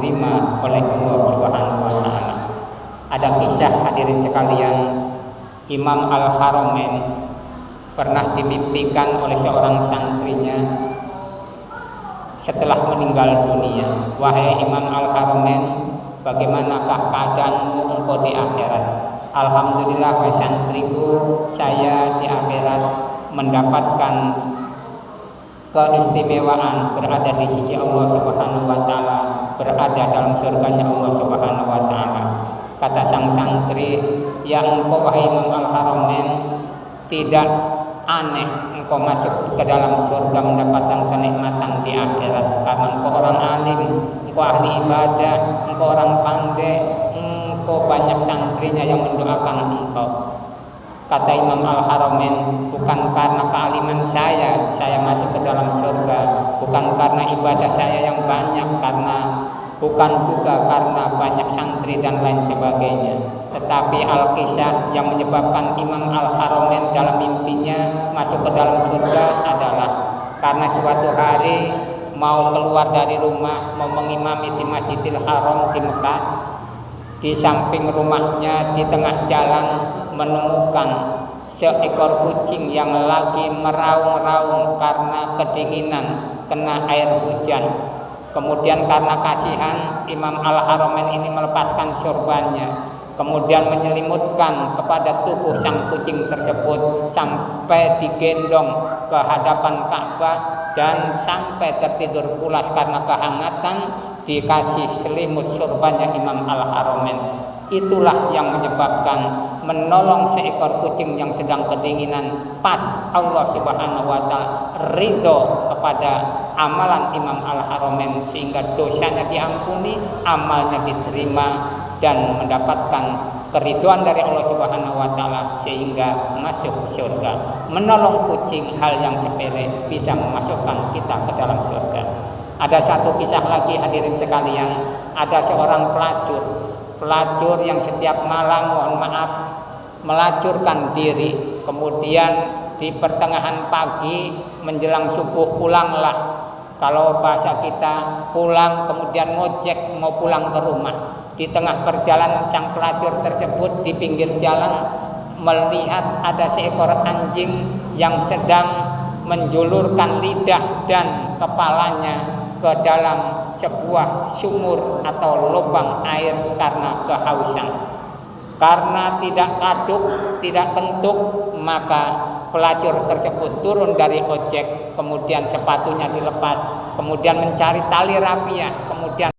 diterima oleh Allah Subhanahu wa taala. Ada kisah hadirin sekalian, Imam Al-Haramain pernah dimimpikan oleh seorang santrinya setelah meninggal dunia. Wahai Imam Al-Haramain, bagaimanakah keadaanmu engkau di akhirat? Alhamdulillah wahai santriku, saya di akhirat mendapatkan keistimewaan berada di sisi Allah Subhanahu wa taala, berada dalam surganya Allah Subhanahu wa taala. Kata sang santri, ya engkau wahai Imam Al-Haramain, tidak aneh engkau masuk ke dalam surga mendapatkan kenikmatan di akhirat, karena engkau orang alim, engkau ahli ibadah, engkau orang pandai, engkau banyak santrinya yang mendoakan engkau. Kata Imam Al-Haramain, bukan karena kealiman saya masuk ke dalam surga, bukan karena ibadah saya yang banyak, bukan juga karena banyak santri dan lain sebagainya. Tetapi Al-Kisah yang menyebabkan Imam Al-Haramain dalam mimpinya masuk ke dalam surga adalah karena suatu hari mau keluar dari rumah, mau mengimami di Masjidil Haram di Mekah. Di samping rumahnya di tengah jalan menemukan seekor kucing yang lagi meraung-raung karena kedinginan kena air hujan. Kemudian karena kasihan, Imam Al-Haramain ini melepaskan sorbannya, kemudian menyelimutkan kepada tubuh sang kucing tersebut sampai digendong ke hadapan Ka'bah dan sampai tertidur pulas karena kehangatan, dikasih selimut sorbannya Imam Al-Haramain. Itulah yang menyebabkan menolong seekor kucing yang sedang kedinginan. Pas Allah Subhanahu wa taala ridho kepada amalan Imam Al-Haramain sehingga dosanya diampuni, amalnya diterima dan mendapatkan keridhaan dari Allah Subhanahu wa taala sehingga masuk surga. Menolong kucing hal yang sepele bisa memasukkan kita ke dalam surga. Ada satu kisah lagi hadirin sekalian, ada seorang pelacur yang setiap malam, mohon maaf, melacurkan diri, kemudian di pertengahan pagi menjelang subuh pulanglah. Kalau bahasa kita pulang kemudian ngojek mau pulang ke rumah. Di tengah perjalanan sang pelacur tersebut di pinggir jalan melihat ada seekor anjing yang sedang menjulurkan lidah dan kepalanya ke dalam sebuah sumur atau lubang air karena kehausan. Karena tidak kaduk, tidak kentut, maka pelacur tersebut turun dari ojek, kemudian sepatunya dilepas, kemudian mencari tali rapia, kemudian